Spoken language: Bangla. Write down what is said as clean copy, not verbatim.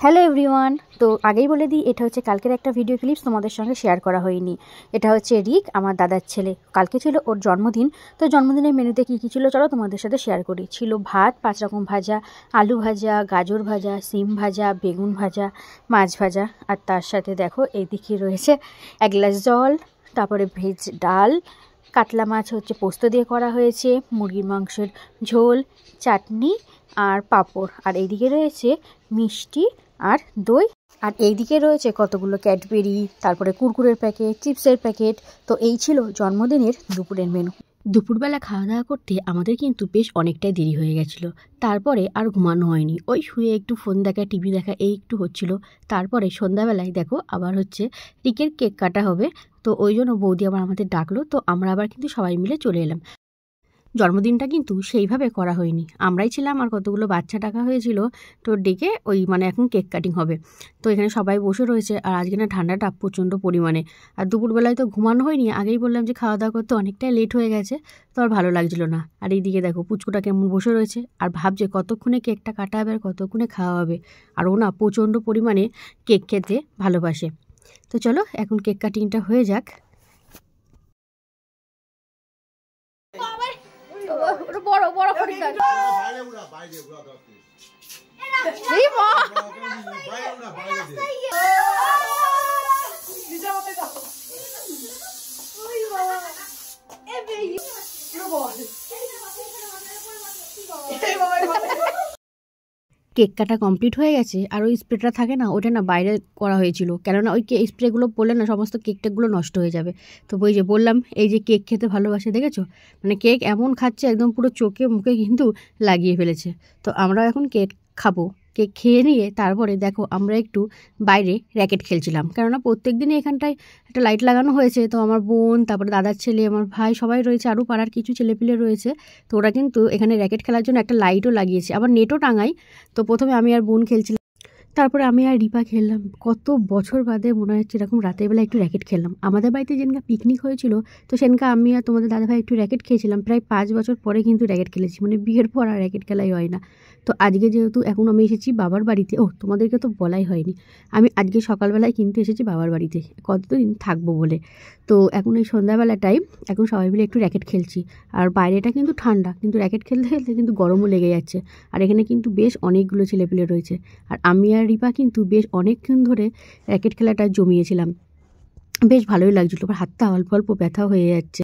Hello everyone. তো আগেই বলে দিই, এটা হচ্ছে কালকের একটা ভিডিও ক্লিপস, তোমাদের সঙ্গে শেয়ার করা হয়নি। এটা হচ্ছে রিক, আমার দাদার ছেলে। কালকে ছিল ওর জন্মদিন। তো জন্মদিনের মেনুতে কী কী ছিল চলো তোমাদের সাথে শেয়ার করি। ছিল ভাত, 5 রকম ভাজা, আলু ভাজা, গাজর ভাজা, সিম ভাজা, বেগুন ভাজা, মাছ ভাজা, আর তার সাথে দেখো এইদিকে রয়েছে 1 গ্লাস জল, তারপরে ভেজ ডাল, কাতলা মাছ হচ্ছে পোস্ত দিয়ে করা হয়েছে, মুরগির মাংসের ঝোল, চাটনি আর পাঁপড়, আর এইদিকে রয়েছে মিষ্টি আর দই, আর এইদিকে রয়েছে কতগুলো ক্যাডবেরি, তারপরে কুরকুরের প্যাকেট, চিপসের প্যাকেট। তো এই ছিল জন্মদিনের দুপুরের মেনু। দুপুরবেলা খাওয়া দাওয়া করতে আমাদের কিন্তু বেশ অনেকটাই দেরি হয়ে গেছিলো। তারপরে আর ঘুমানো হয়নি, ওই শুয়ে একটু ফোন দেখা, টিভি দেখা এই একটু হচ্ছিল। তারপরে সন্ধ্যাবেলায় দেখো আবার হচ্ছে রিকের কেক কাটা হবে। তো ওই জন্য বৌদি আবার আমাদের ডাকলো, তো আমরা আবার কিন্তু সবাই মিলে চলে এলাম। জন্মদিনটা কিন্তু সেইভাবে করা হয়নি, আমরাই ছিলাম আর কতগুলো বাচ্চা ডাকা হয়েছিল। তো ডেকে ওই এখন কেক কাটিং হবে। তো এখানে সবাই বসে রয়েছে, আর আজকে না ঠান্ডাটা প্রচণ্ড পরিমাণে, আর দুপুরবেলায় তো ঘুমানো হয়নি। আগেই বললাম যে খাওয়া দাওয়া করতে অনেকটাই লেট হয়ে গেছে, তো আর ভালো লাগছিল না। আর এইদিকে দেখো পুচকুটা কেমন বসে রয়েছে আর ভাবছে কতক্ষণে কেকটা কাটা হবে আর কতক্ষণে খাওয়া হবে। আর ও না প্রচণ্ড পরিমাণে কেক খেতে ভালোবাসে। তো চলো এখন কেক কাটিংটা হয়ে যাক। বড় বড় খরিদ্দার কেক কাটা কমপ্লিট হয়ে গেছে, আর ওই স্প্রেটা থাকে না, ওটা না বাইরে করা হয়েছিল, কেননা ওই স্প্রেগুলো পড়লে না সমস্ত কেক টেকগুলো নষ্ট হয়ে যাবে। তো ওই যে বললাম, এই যে কেক খেতে ভালোবাসে দেখেছো, মানে কেক এমন খাচ্ছে একদম পুরো চোখে মুখে কিন্তু লাগিয়ে ফেলেছে। তো আমরাও এখন কেক খাবো। কেক খেয়ে নিয়ে তারপরে দেখো আমরা একটু বাইরে র্যাকেট খেলছিলাম, কেননা প্রত্যেক দিনই এখানটায় একটা লাইট লাগানো হয়েছে। তো আমার বোন, তারপরে দাদার ছেলে, আমার ভাই সবাই রয়েছে, আরও পাড়ার কিছু ছেলেপিলে রয়েছে। তো ওরা কিন্তু এখানে র্যাকেট খেলার জন্য একটা লাইটও লাগিয়েছে, আবার নেটও টাঙাই। তো প্রথমে আমি আর বোন খেলছিলাম, তারপরে আমি আর রিপা খেললাম। কত বছর বাদে মনে হচ্ছে এরকম রাতের বেলা একটু র্যাকেট খেললাম। আমাদের বাড়িতে যেদিনকা পিকনিক হয়েছিল, তো সেদিনকা আমি আর তোমাদের দাদাভাই একটু র্যাকেট খেয়েছিলাম। প্রায় 5 বছর পরে কিন্তু র্যাকেট খেলেছি, মানে বিয়ের পর আর র্যাকেট খেলাই হয় না। তো আজকে যেহেতু এখন আমি এসেছি বাবার বাড়িতে, তোমাদেরকে তো বলাই হয়নি, আমি আজকে সকালবেলায় কিন্তু এসেছি বাবার বাড়িতে কতদিন থাকবো বলে। তো এখন এই সন্ধ্যাবেলাটাই এখন সবাই মিলে একটু র্যাকেট খেলছি। আর বাইরেটা কিন্তু ঠান্ডা, কিন্তু র্যাকেট খেলতে খেলতে কিন্তু গরমও লেগে যাচ্ছে। আর এখানে কিন্তু বেশ অনেকগুলো ছেলেপিলে রয়েছে, আর আমি আর রিপা কিন্তু বেশ অনেকক্ষণ ধরে র্যাকেট খেলাটা জমিয়েছিলাম। বেশ ভালোই লাগছিলো, আবার হাতটা অল্প অল্প ব্যথা হয়ে যাচ্ছে।